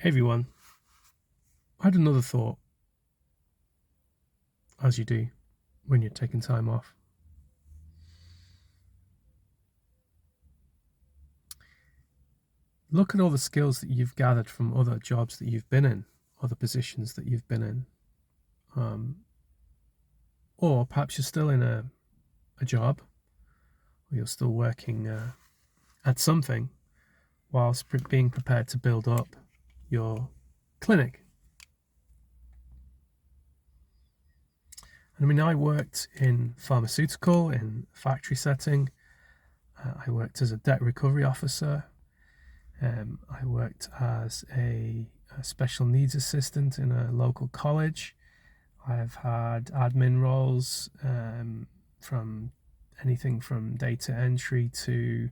Hey everyone, I had another thought, as you do when you're taking time off. Look at all the skills that you've gathered from other jobs that you've been in, other positions that you've been in. Or perhaps you're still in a job, or you're still working at something whilst being prepared to build up your clinic. I mean, I worked in pharmaceutical, in a factory setting. I worked as a debt recovery officer. I worked as a special needs assistant in a local college. I've had admin roles from anything from data entry to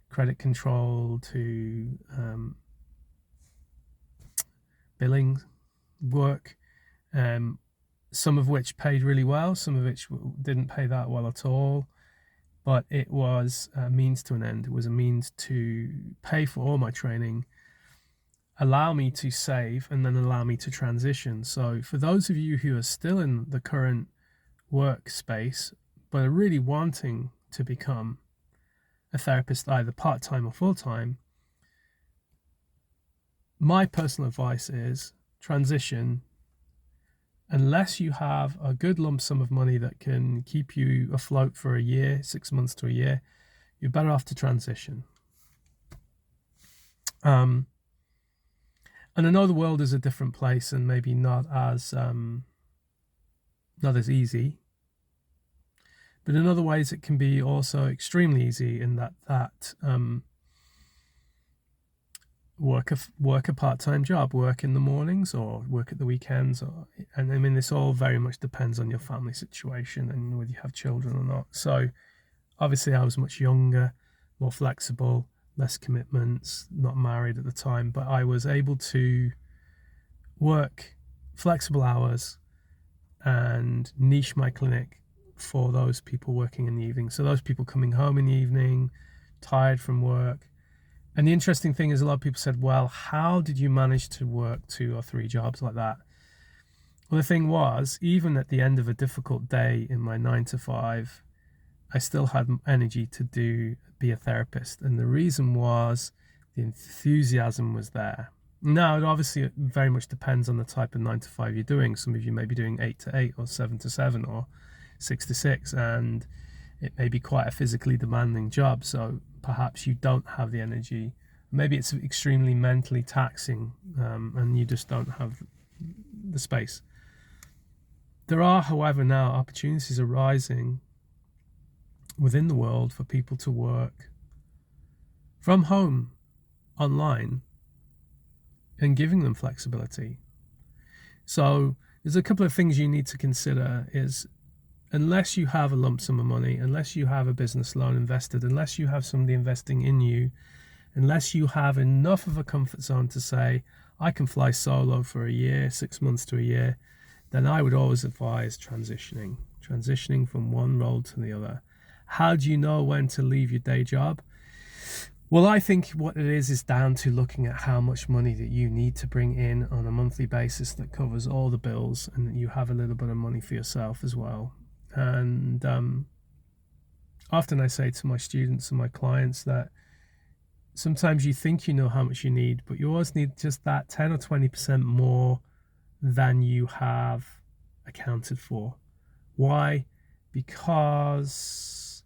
credit control to billing work, some of which paid really well, some of which didn't pay that well at all. But it was a means to an end. It was a means to pay for all my training, allow me to save, and then allow me to transition. So for those of you who are still in the current workspace, but are really wanting to become a therapist, either part-time or full-time, my personal advice is transition. Unless you have a good lump sum of money that can keep you afloat for a year, 6 months to a year, you're better off to transition. And I know the world is a different place and maybe not as easy, but in other ways it can be also extremely easy in that work a part-time job, work in the mornings or work at the weekends, and I mean this all very much depends on your family situation and whether you have children or not. So obviously I was much younger, more flexible, less commitments, not married at the time, but I was able to work flexible hours and niche my clinic for those people working in the evening. So those people coming home in the evening, tired from work. And the interesting thing is a lot of people said, well, how did you manage to work 2 or 3 jobs like that? Well, the thing was, even at the end of a difficult day in my 9 to 5, I still had energy to be a therapist. And the reason was the enthusiasm was there. Now, it obviously very much depends on the type of 9 to 5 you're doing. Some of you may be doing 8 to 8 or 7 to 7 or 6 to 6, and it may be quite a physically demanding job. So perhaps you don't have the energy. Maybe it's extremely mentally taxing, and you just don't have the space. There are, however, now opportunities arising within the world for people to work from home, online, and giving them flexibility. So there's a couple of things you need to consider is, unless you have a lump sum of money, unless you have a business loan invested, unless you have somebody investing in you, unless you have enough of a comfort zone to say, I can fly solo for a year, 6 months to a year, then I would always advise transitioning from one role to the other. How do you know when to leave your day job? Well, I think what it is down to looking at how much money that you need to bring in on a monthly basis that covers all the bills, and that you have a little bit of money for yourself as well. And often I say to my students and my clients that sometimes you think you know how much you need, but you always need just that 10 or 20% more than you have accounted for. Why? Because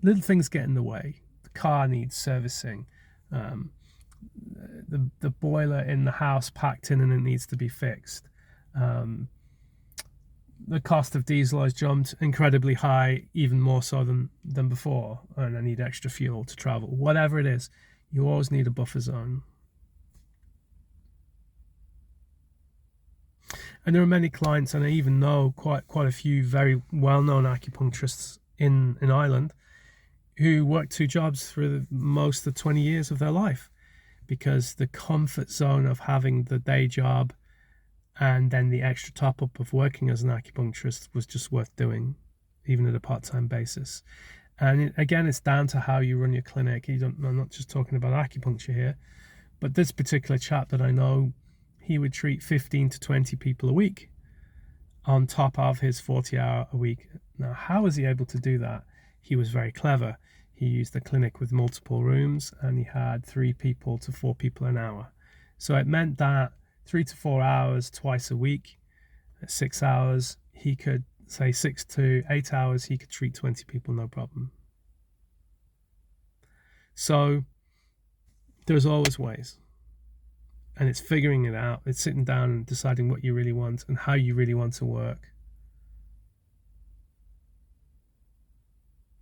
little things get in the way. The car needs servicing. The boiler in the house packed in and it needs to be fixed. The cost of diesel has jumped incredibly high, even more so than before, and I need extra fuel to travel. Whatever it is, you always need a buffer zone. And there are many clients, and I even know quite a few very well-known acupuncturists in Ireland who work 2 jobs for most of 20 years of their life, because the comfort zone of having the day job and then the extra top up of working as an acupuncturist was just worth doing, even at a part-time basis. And again, it's down to how you run your clinic. I'm not just talking about acupuncture here, but this particular chap that I know, he would treat 15 to 20 people a week on top of his 40-hour a week. Now, how was he able to do that? He was very clever. He used a clinic with multiple rooms, and he had 3 people to 4 people an hour. So it meant that 3 to 4 hours twice a week, at 6 hours, he could say 6 to 8 hours, he could treat 20 people, no problem. So there's always ways. And it's figuring it out. It's sitting down and deciding what you really want and how you really want to work.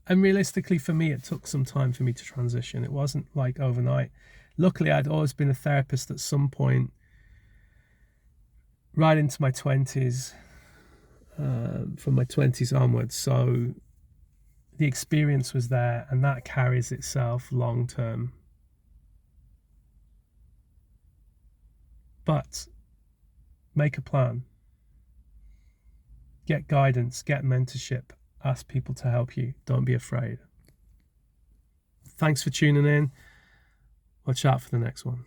And realistically, for me, it took some time for me to transition. It wasn't like overnight. Luckily, I'd always been a therapist at some point, right into my 20s, from my 20s onwards. So the experience was there, and that carries itself long term. But make a plan, get guidance, get mentorship, ask people to help you. Don't be afraid. Thanks for tuning in. Watch out for the next one.